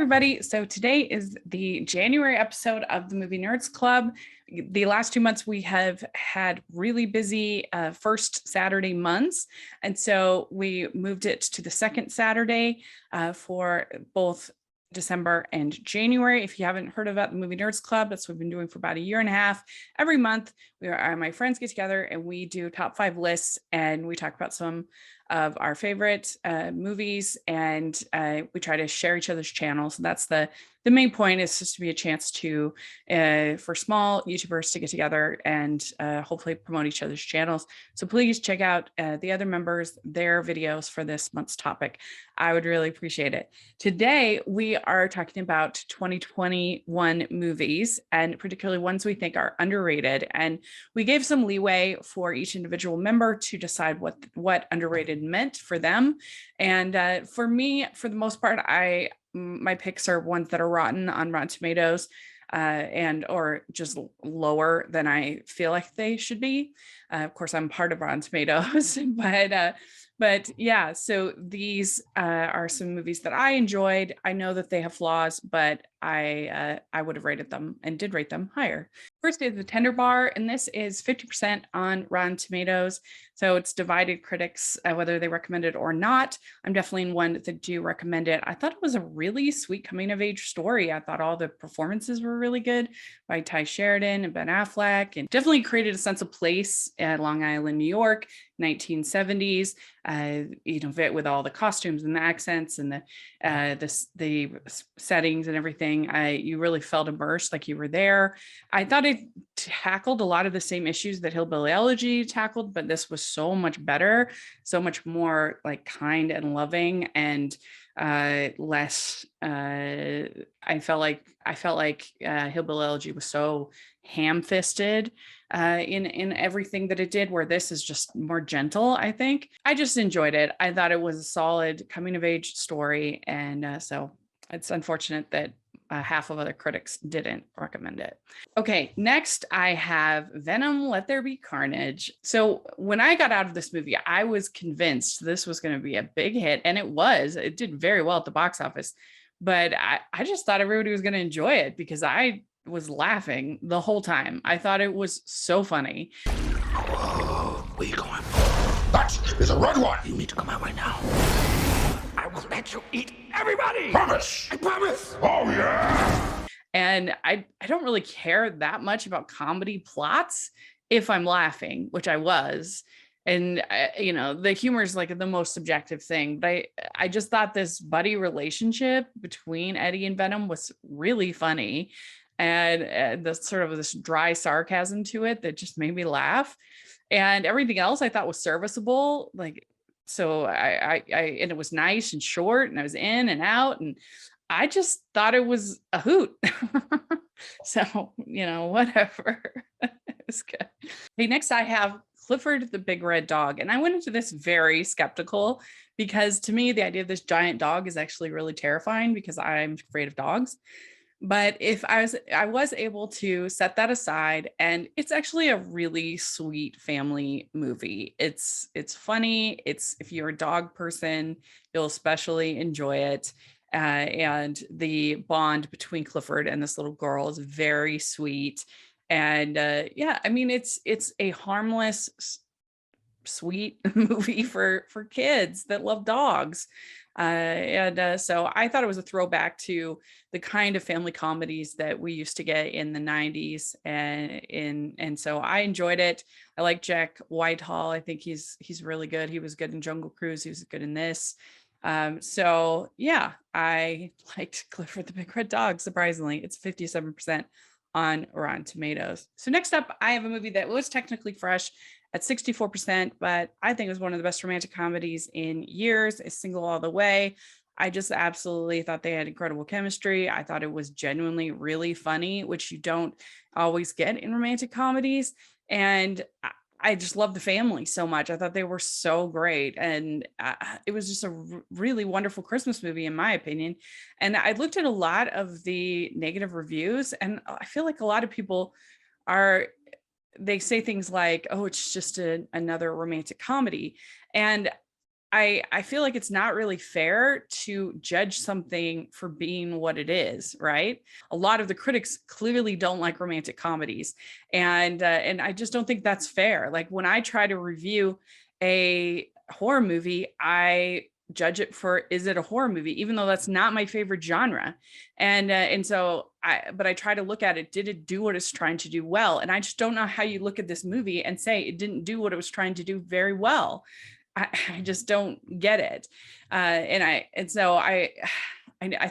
everybody. So today is the January episode of the Movie Nerds Club. The last 2 months we have had really busy first Saturday months. And so we moved it to the second Saturday for both December and January. If you haven't heard about the Movie Nerds Club, that's what we've been doing for about a year and a half. Every month, my friends get together and we do top 5 lists and we talk about some of our favorite movies, and we try to share each other's channels. And that's the main point, is just to be a chance to for small YouTubers to get together and hopefully promote each other's channels. So please check out the other members, their videos for this month's topic. I would really appreciate it. Today, we are talking about 2021 movies, and particularly ones we think are underrated. And we gave some leeway for each individual member to decide what underrated meant for them. And for me, for the most part, my picks are ones that are rotten on Rotten Tomatoes and or just lower than I feel like they should be. Of course, I'm part of Rotten Tomatoes, but yeah, so these are some movies that I enjoyed. I know that they have flaws, but I would have rated them and did rate them higher. First is The Tender Bar, and this is 50% on Rotten Tomatoes. So it's divided critics whether they recommend it or not. I'm definitely in one that do recommend it. I thought it was a really sweet coming of age story. I thought all the performances were really good by Ty Sheridan and Ben Affleck, and definitely created a sense of place at Long Island, New York, 1970s. With all the costumes and the accents and the settings and everything. You really felt immersed, like you were there. I thought it tackled a lot of the same issues that Hillbilly Elegy tackled, but this was so much better, so much more like kind and loving, and less. I felt like Hillbilly Elegy was so ham-fisted in everything that it did, where this is just more gentle. I think I just enjoyed it. I thought it was a solid coming of age story, and so it's unfortunate that half of other critics didn't recommend it. Okay, next I have Venom, Let There Be Carnage. So when I got out of this movie, I was convinced this was going to be a big hit, and it was. It did very well at the box office, but I just thought everybody was going to enjoy it because I was laughing the whole time. I thought it was so funny. Whoa, where you going? That is a red one. You need to come out right now. I will let you eat everybody. Promise. I promise. Oh, yeah. And I don't really care that much about comedy plots if I'm laughing, which I was. And, the humor is like the most subjective thing. But I just thought this buddy relationship between Eddie and Venom was really funny. And the sort of this dry sarcasm to it that just made me laugh. And everything else I thought was serviceable. So and it was nice and short, and I was in and out, and I just thought it was a hoot. So, whatever. It was good. Okay, next I have Clifford the Big Red Dog. And I went into this very skeptical because to me, the idea of this giant dog is actually really terrifying because I'm afraid of dogs. But if I was able to set that aside, and it's actually a really sweet family movie. It's funny. If you're a dog person, you'll especially enjoy it. And the bond between Clifford and this little girl is very sweet. And it's a harmless, sweet movie for kids that love dogs. So I thought it was a throwback to the kind of family comedies that we used to get in the 90s. And so I enjoyed it. I like Jack Whitehall. I think he's really good. He was good in Jungle Cruise. He was good in this. So yeah, I liked Clifford the Big Red Dog. Surprisingly, it's 57% on Rotten Tomatoes. So next up, I have a movie that was technically fresh at 64%, but I think it was one of the best romantic comedies in years. It's Single All the Way. I just absolutely thought they had incredible chemistry. I thought it was genuinely really funny, which you don't always get in romantic comedies. And I just love the family so much. I thought they were so great. And it was just a really wonderful Christmas movie, in my opinion. And I looked at a lot of the negative reviews, and I feel like a lot of people they say things like, oh, it's just another romantic comedy. And I feel like it's not really fair to judge something for being what it is, right? A lot of the critics clearly don't like romantic comedies, and I just don't think that's fair. Like when I try to review a horror movie, I judge it for, is it a horror movie, even though that's not my favorite genre. And so I try to look at it, did it do what it's trying to do well? And I just don't know how you look at this movie and say it didn't do what it was trying to do very well. I just don't get it. I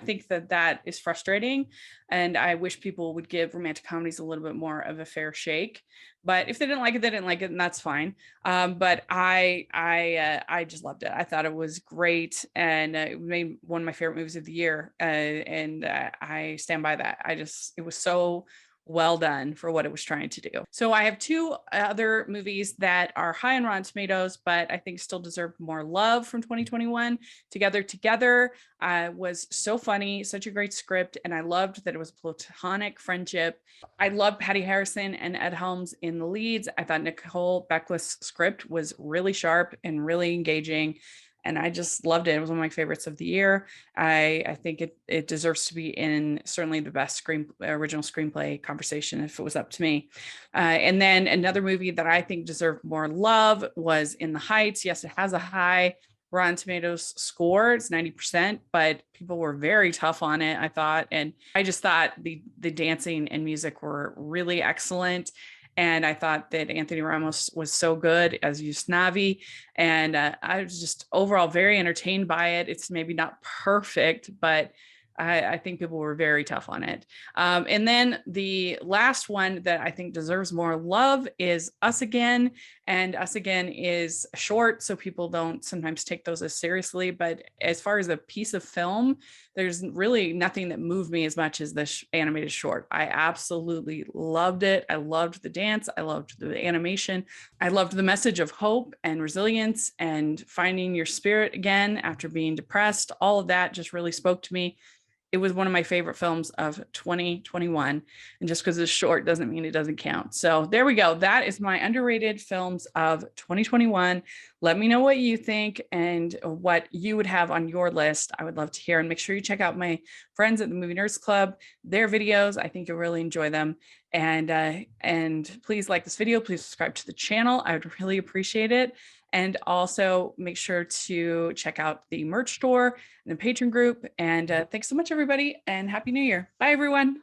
think that is frustrating, and I wish people would give romantic comedies a little bit more of a fair shake. But if they didn't like it, they didn't like it, and that's fine. But I just loved it. I thought it was great, and it made one of my favorite movies of the year. And I stand by that. It was so well done for what it was trying to do. So I have two other movies that are high on Rotten Tomatoes, but I think still deserve more love from 2021. Together was so funny, such a great script, and I loved that it was a platonic friendship. I love Patty Harrison and Ed Helms in the leads. I thought Nicole Beckwith's script was really sharp and really engaging, and I just loved it. It was one of my favorites of the year. I think it deserves to be in certainly the best original screenplay conversation if it was up to me. And then another movie that I think deserved more love was In the Heights. Yes, it has a high Rotten Tomatoes score. It's 90%, but people were very tough on it, I thought. And I just thought the dancing and music were really excellent. And I thought that Anthony Ramos was so good as Yusnavi. And I was just overall very entertained by it. It's maybe not perfect, but I think people were very tough on it. And then the last one that I think deserves more love is Us Again. And Us Again is short, so people don't sometimes take those as seriously. But as far as a piece of film, there's really nothing that moved me as much as this animated short. I absolutely loved it. I loved the dance. I loved the animation. I loved the message of hope and resilience and finding your spirit again after being depressed. All of that just really spoke to me. It was one of my favorite films of 2021. And just because it's short doesn't mean it doesn't count. So there we go. That is my underrated films of 2021. Let me know what you think and what you would have on your list. I would love to hear, and make sure you check out my friends at the Movie Nerds Club, their videos. I think you'll really enjoy them. And please like this video. Please subscribe to the channel. I would really appreciate it. And also make sure to check out the merch store and the Patreon group. And thanks so much, everybody, and Happy New Year. Bye, everyone.